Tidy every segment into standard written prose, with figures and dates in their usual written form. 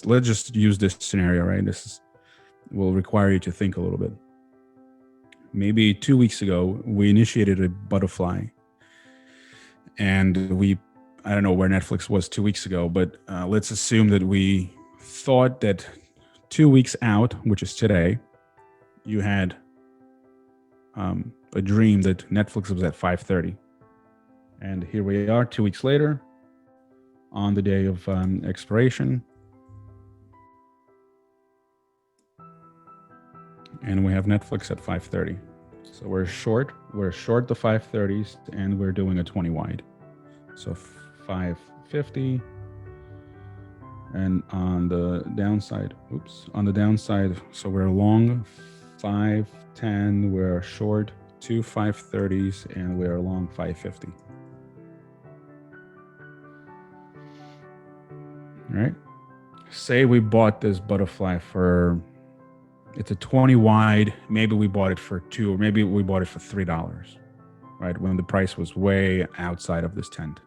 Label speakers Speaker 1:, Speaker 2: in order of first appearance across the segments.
Speaker 1: let's just use this scenario, right? Will require you to think a little bit. Maybe 2 weeks ago, we initiated a butterfly, and I don't know where Netflix was 2 weeks ago, but let's assume that we thought that 2 weeks out, which is today, you had a dream that Netflix was at 5:30. And here we are 2 weeks later on the day of expiration. And we have Netflix at 5:30. So we're short the 5:30s, and we're doing a 20 wide. So 550. And on the downside, so we're long 510, we're short 2 530s, and we're long 550. All right. Say we bought this butterfly for, it's a 20 wide. Maybe we bought it for $2, or maybe we bought it for $3, right? When the price was way outside of this tent.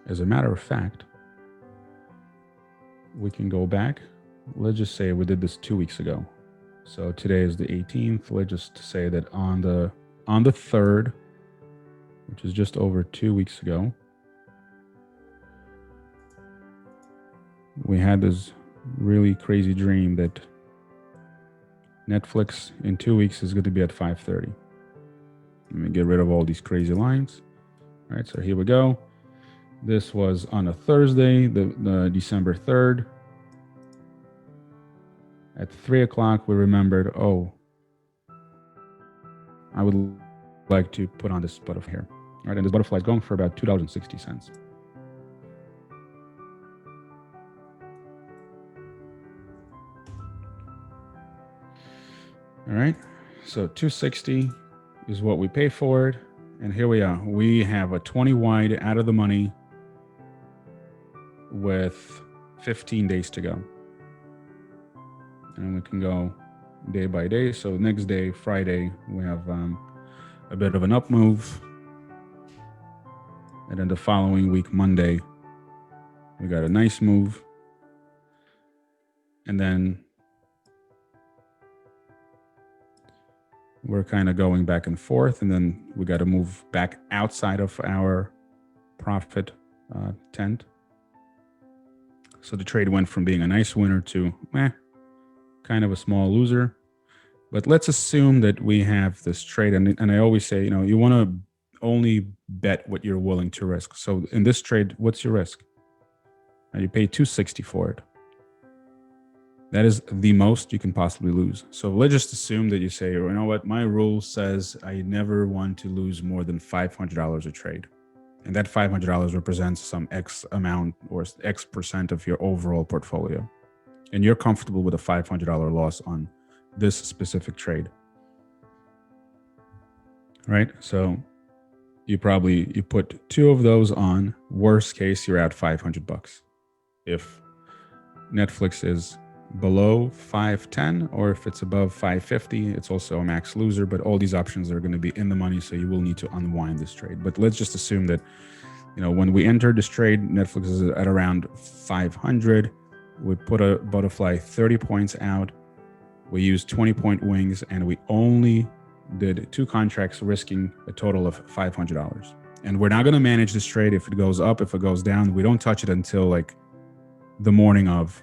Speaker 1: As a matter of fact, we can go back. Let's just say we did this 2 weeks ago. So today is the 18th. Let's just say that on the 3rd, which is just over 2 weeks ago, we had this really crazy dream that Netflix in 2 weeks is going to be at 5:30. Let me get rid of all these crazy lines. All right, so here we go. This was on a Thursday, the December 3rd. At 3 o'clock, we remembered, oh, I would like to put on this butterfly here. All right, and this butterfly is going for about $2.60. All right, so $2.60 is what we pay for it. And here we are. We have a 20 wide out of the money with 15 days to go. And we can go day by day. So next day, Friday, we have a bit of an up move. And then the following week, Monday, we got a nice move. And then we're kind of going back and forth. And then we got to move back outside of our profit tent. So the trade went from being a nice winner to kind of a small loser. But let's assume that we have this trade. And I always say, you want to only bet what you're willing to risk. So in this trade, what's your risk? Now you pay $2.60 for it. That is the most you can possibly lose. So let's just assume that you say, you know what, my rule says I never want to lose more than $500 a trade. And that $500 represents some X amount or X percent of your overall portfolio. And you're comfortable with a $500 loss on this specific trade. Right? So you put 2 of those on. Worst case, you're out $500. If Netflix is below 510, or if it's above 550, it's also a max loser. But all these options are going to be in the money, so you will need to unwind this trade. But let's just assume that, when we entered this trade, Netflix is at around 500. We put a butterfly 30 points out. We used 20-point wings, and we only did 2 contracts, risking a total of $500. And we're not going to manage this trade. If it goes up, if it goes down, we don't touch it until like the morning of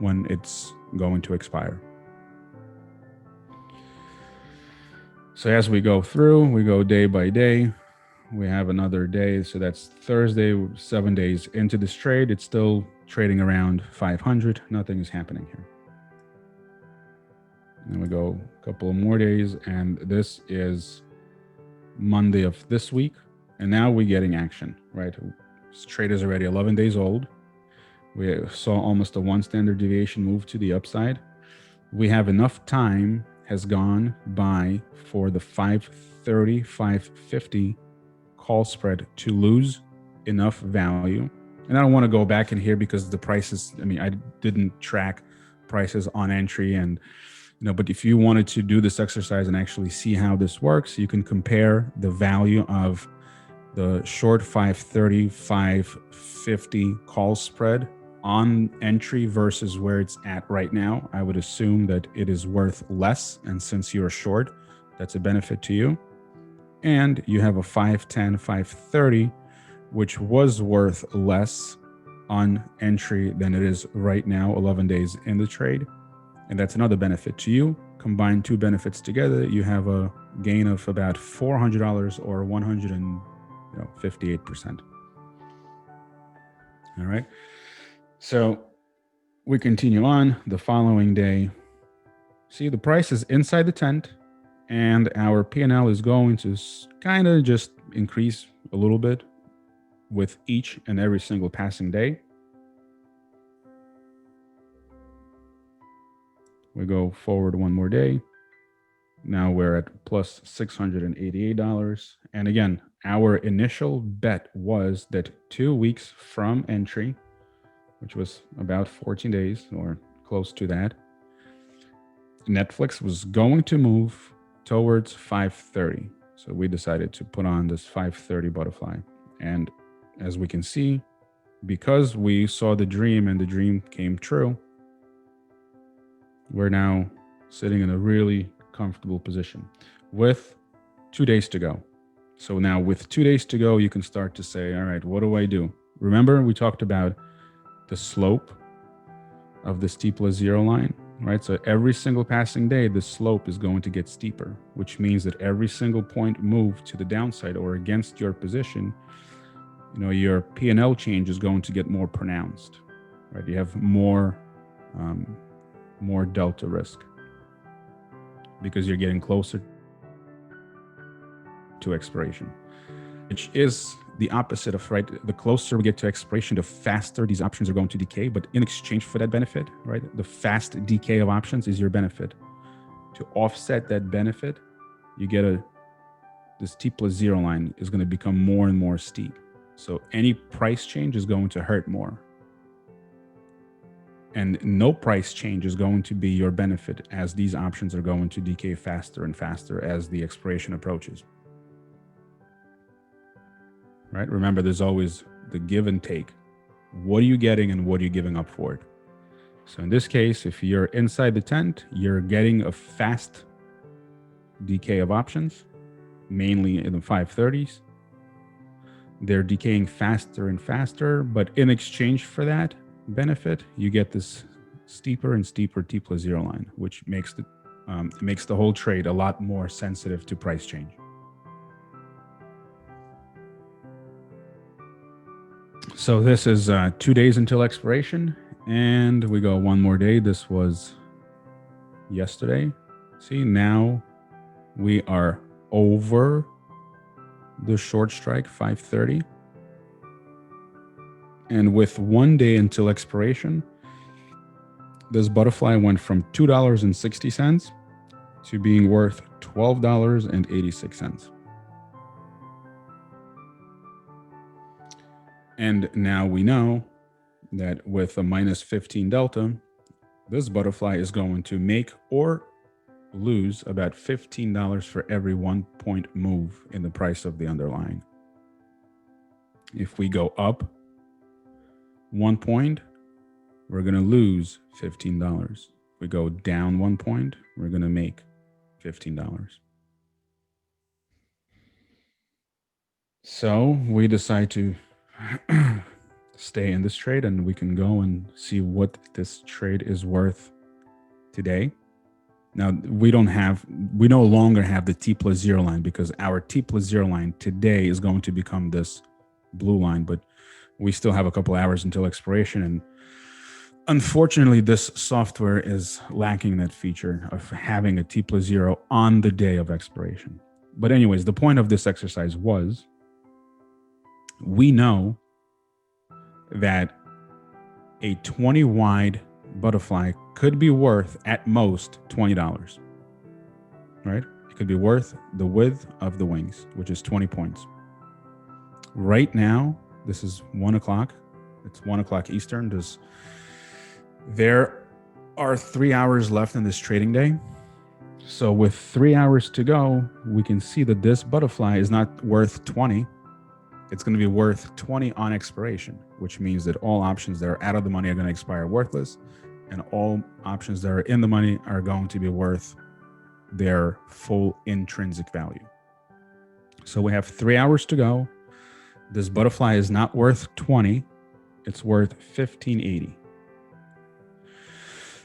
Speaker 1: when it's going to expire. So as we go through, we go day by day. We have another day. So that's Thursday, 7 days into this trade. It's still trading around 500. Nothing is happening here. And we go a couple of more days, and this is Monday of this week. And now we're getting action, right? This trade is already 11 days old. We saw almost a 1 standard deviation move to the upside. We have enough time has gone by for the 530, 550 call spread to lose enough value. And I don't want to go back in here because the prices, I didn't track prices on entry, and but if you wanted to do this exercise and actually see how this works, you can compare the value of the short 530, 550 call spread on entry versus where it's at right now, I would assume that it is worth less. And since you're short, that's a benefit to you. And you have a 510, 530, which was worth less on entry than it is right now, 11 days in the trade. And that's another benefit to you. Combine two benefits together, you have a gain of about $400 or 158%. All right. So we continue on the following day. See, the price is inside the tent, and our P&L is going to kind of just increase a little bit with each and every single passing day. We go forward one more day. Now we're at plus $688. And again, our initial bet was that 2 weeks from entry, which was about 14 days or close to that, Netflix was going to move towards 530. So we decided to put on this 530 butterfly. And as we can see, because we saw the dream and the dream came true, we're now sitting in a really comfortable position with 2 days to go. So now with 2 days to go, you can start to say, all right, what do I do? Remember, we talked about the slope of this T+0 line, right? So every single passing day, the slope is going to get steeper, which means that every single point moved to the downside or against your position, your P&L change is going to get more pronounced, right? You have more delta risk because you're getting closer to expiration, which is the opposite of, right? The closer we get to expiration, the faster these options are going to decay. But in exchange for that benefit, right? The fast decay of options is your benefit. To offset that benefit, you get this T+0 line is going to become more and more steep. So any price change is going to hurt more. And no price change is going to be your benefit, as these options are going to decay faster and faster as the expiration approaches. Right? Remember, there's always the give and take. What are you getting and what are you giving up for it? So in this case, if you're inside the tent, you're getting a fast decay of options, mainly in the 530s. They're decaying faster and faster, but in exchange for that benefit, you get this steeper and steeper T+0 line, which makes the whole trade a lot more sensitive to price change. So this is 2 days until expiration, and we go one more day. This was yesterday. See, now we are over the short strike 530. And with 1 day until expiration, this butterfly went from $2.60 to being worth $12.86. And now we know that with a minus 15 delta, this butterfly is going to make or lose about $15 for every 1 point move in the price of the underlying. If we go up 1 point, we're going to lose $15. If we go down 1 point, we're going to make $15. So we decide to stay in this trade, and we can go and see what this trade is worth today. Now, we no longer have the T+0 line, because our T+0 line today is going to become this blue line, but we still have a couple hours until expiration. And unfortunately, this software is lacking that feature of having a T+0 on the day of expiration. But anyways, the point of this exercise was, we know that a 20 wide butterfly could be worth at most $20, right? It could be worth the width of the wings, which is 20 points. Right now, this is 1 o'clock. It's 1 o'clock Eastern. There are 3 hours left in this trading day. So with 3 hours to go, we can see that this butterfly is not worth 20. it's going to be worth 20 on expiration, which means that all options that are out of the money are going to expire worthless, and all options that are in the money are going to be worth their full intrinsic value. So we have 3 hours to go. This butterfly is not worth 20. It's worth 1580.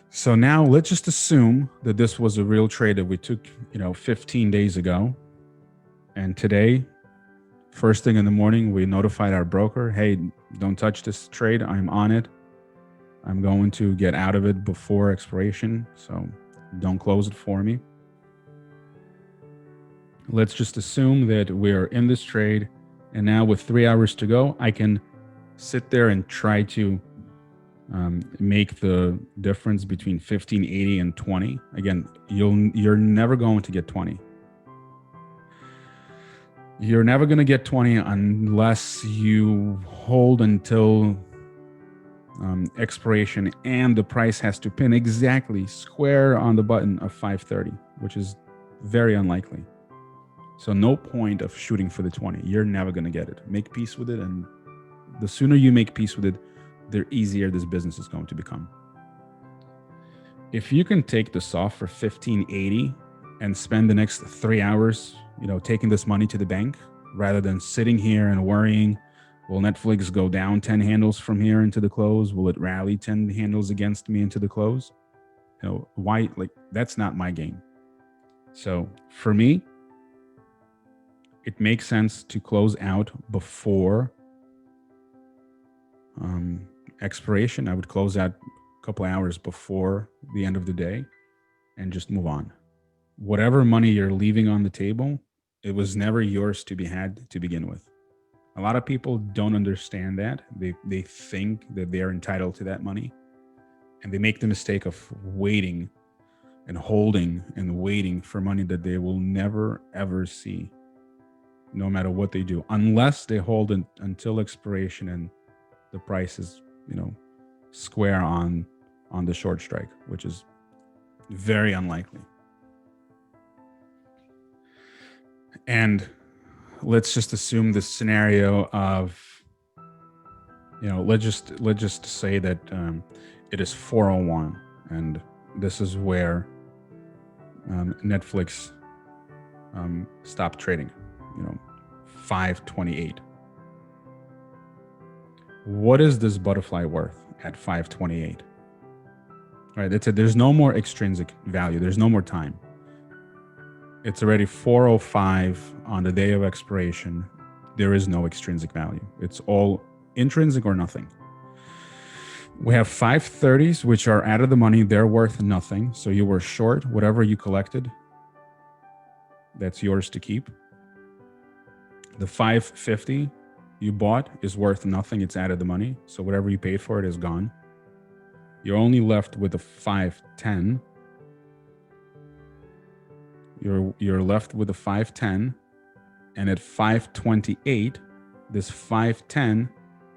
Speaker 1: So now let's just assume that this was a real trade that we took, 15 days ago. And today, first thing in the morning, we notified our broker, hey, don't touch this trade. I'm on it. I'm going to get out of it before expiration. So don't close it for me. Let's just assume that we're in this trade. And now with 3 hours to go, I can sit there and try to make the difference between 1580 and 20. Again, you're never going to get 20. You're never going to get 20 unless you hold until expiration, and the price has to pin exactly square on the button of 530, which is very unlikely. So no point of shooting for the 20. You're never going to get it. Make peace with it, and the sooner you make peace with it, the easier this business is going to become. If you can take this off for 1580 and spend the next 3 hours, taking this money to the bank rather than sitting here and worrying, will Netflix go down 10 handles from here into the close? Will it rally 10 handles against me into the close? Why? That's not my game. So for me, it makes sense to close out before expiration. I would close out a couple hours before the end of the day and just move on. Whatever money you're leaving on the table, it was never yours to be had to begin with. A lot of people don't understand that. They think that they're entitled to that money, and they make the mistake of waiting and holding and waiting for money that they will never ever see, no matter what they do, unless they hold it until expiration and the price is, square on the short strike, which is very unlikely. And let's just assume this scenario of, let's just say that it is 401, and this is where Netflix stopped trading, 528. What is this butterfly worth at 528? Right, that's it. There's no more extrinsic value. There's no more time. It's already 405 on the day of expiration. There is no extrinsic value. It's all intrinsic or nothing. We have 530s, which are out of the money. They're worth nothing. So you were short. Whatever you collected, that's yours to keep. The 550 you bought is worth nothing. It's out of the money. So whatever you paid for it is gone. You're only left with a 510. You're left with a 510, and at 528, this 510,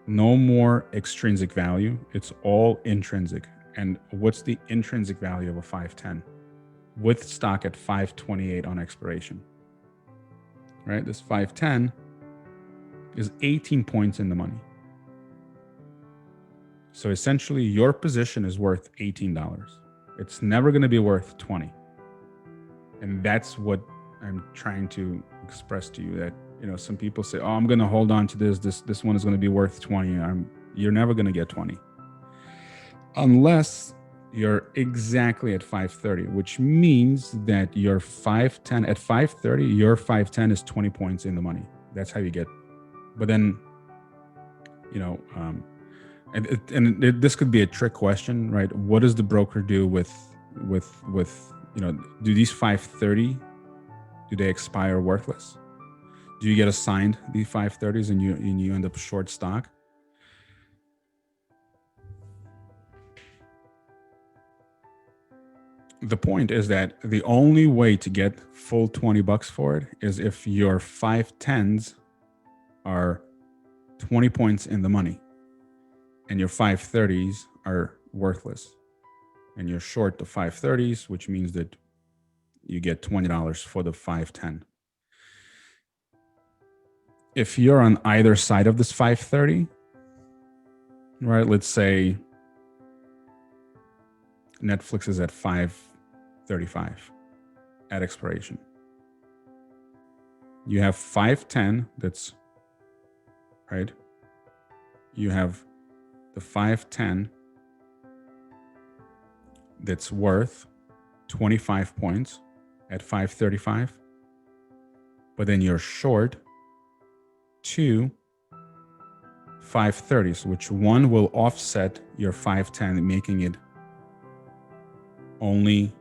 Speaker 1: no more extrinsic value. It's all intrinsic. And what's the intrinsic value of a 510 with stock at 528 on expiration? Right, this 510 is 18 points in the money. So essentially, your position is worth $18. It's never going to be worth 20. And that's what I'm trying to express to you, that, some people say, oh, I'm going to hold on to this one is going to be worth 20. You're never going to get 20. Unless you're exactly at 530, which means that your 510 at 530, your 510 is 20 points in the money. That's how you get. But then, this could be a trick question, right? What does the broker do with do these 530, do they expire worthless? Do you get assigned the 530s and you end up short stock? The point is that the only way to get full $20 for it is if your 510s are 20 points in the money and your 530s are worthless, and you're short the 530s, which means that you get $20 for the 510. if you're on either side of this 530, right? Let's say Netflix is at 535 at expiration. You have 510 that's right. You have the 510 that's worth 25 points at 535, but then you're short two 530s, which one will offset your 510, making it only,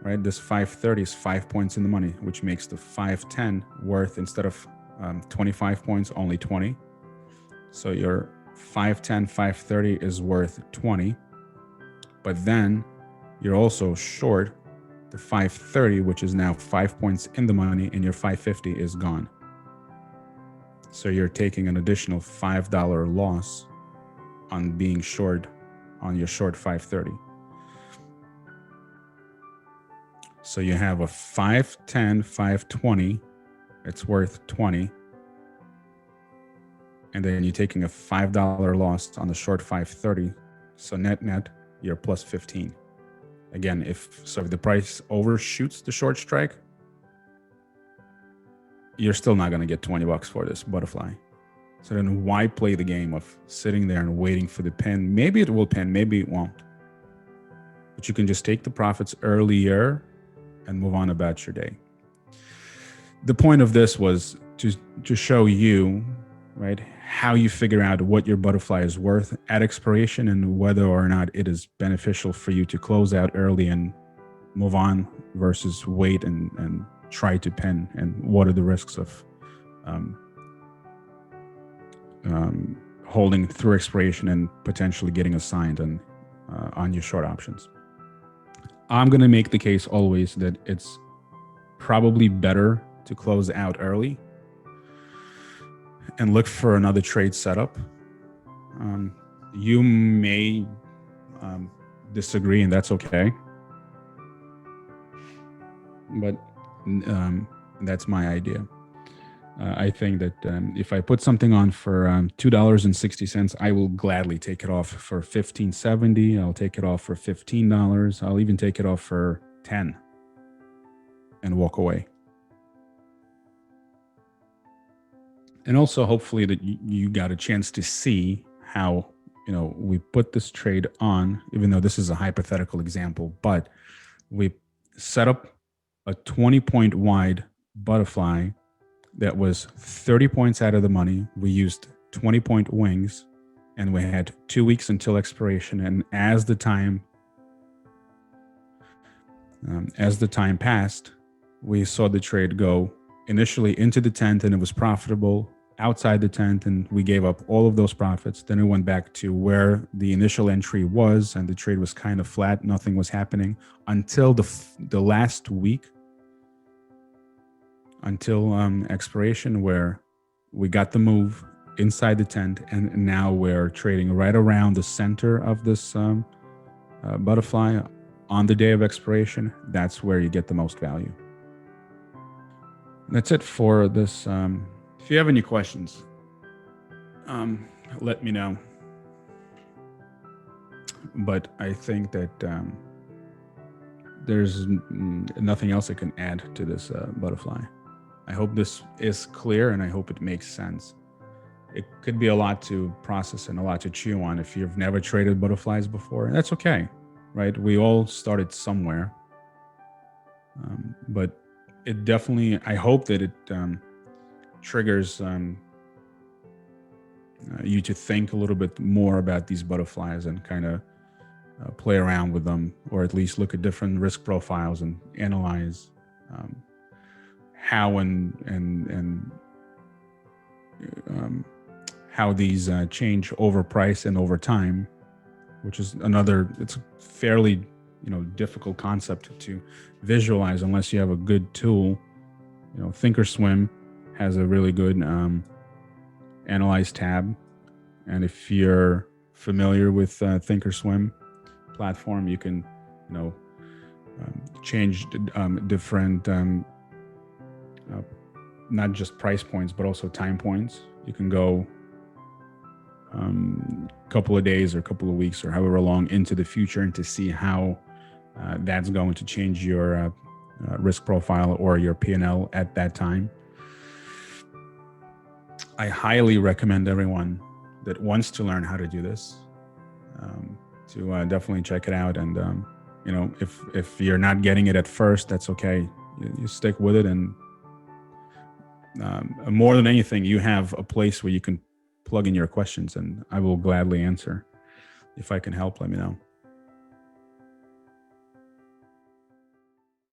Speaker 1: right? This 530 is 5 points in the money, which makes the 510 worth, instead of 25 points, only 20. So your 510, 530 is worth 20, but then you're also short the 530, which is now 5 points in the money, and your 550 is gone. So you're taking an additional $5 loss on being short on your short 530. So you have a 510, 520, it's worth 20. And then you're taking a $5 loss on the short 530. So net, you're plus 15. Again, if the price overshoots the short strike, you're still not going to get $20 for this butterfly. So then why play the game of sitting there and waiting for the pin? Maybe it will pin, maybe it won't. But you can just take the profits earlier and move on about your day. The point of this was to show you, right, how you figure out what your butterfly is worth at expiration and whether or not it is beneficial for you to close out early and move on versus wait and try to pin, and what are the risks of holding through expiration and potentially getting assigned on your short options. I'm going to make the case always that it's probably better to close out early and look for another trade setup. You may disagree, and that's okay. But that's my idea. I think that if I put something on for $2.60, I will gladly take it off for $15.70. I'll take it off for $15. I'll even take it off for $10 and walk away. And also, hopefully, that you got a chance to see how, we put this trade on, even though this is a hypothetical example, but we set up a 20-point wide butterfly that was 30 points out of the money. We used 20-point wings, and we had 2 weeks until expiration. And as the time passed, we saw the trade go initially into the tent, and it was profitable outside the tent, and we gave up all of those profits. Then it went back to where the initial entry was, and the trade was kind of flat. Nothing was happening until the last week, until expiration, where we got the move inside the tent, and now we're trading right around the center of this butterfly on the day of expiration. That's where you get the most value. That's it for this. If you have any questions, let me know. But I think that there's nothing else I can add to this butterfly. I hope this is clear, and I hope it makes sense. It could be a lot to process and a lot to chew on if you've never traded butterflies before. That's okay, right? We all started somewhere. But it definitely, I hope that it triggers you to think a little bit more about these butterflies and kind of play around with them, or at least look at different risk profiles and analyze how and how these change over price and over time, which is it's fairly difficult concept to visualize unless you have a good tool. Thinkorswim has a really good analyze tab, and if you're familiar with Thinkorswim platform, you can change different not just price points, but also time points. You can go a couple of days or a couple of weeks or however long into the future and to see how that's going to change your risk profile or your P&L at that time. I highly recommend everyone that wants to learn how to do this to definitely check it out. And you know, if you're not getting it at first, that's okay. You stick with it, and more than anything, you have a place where you can plug in your questions, and I will gladly answer. If I can help, let me know.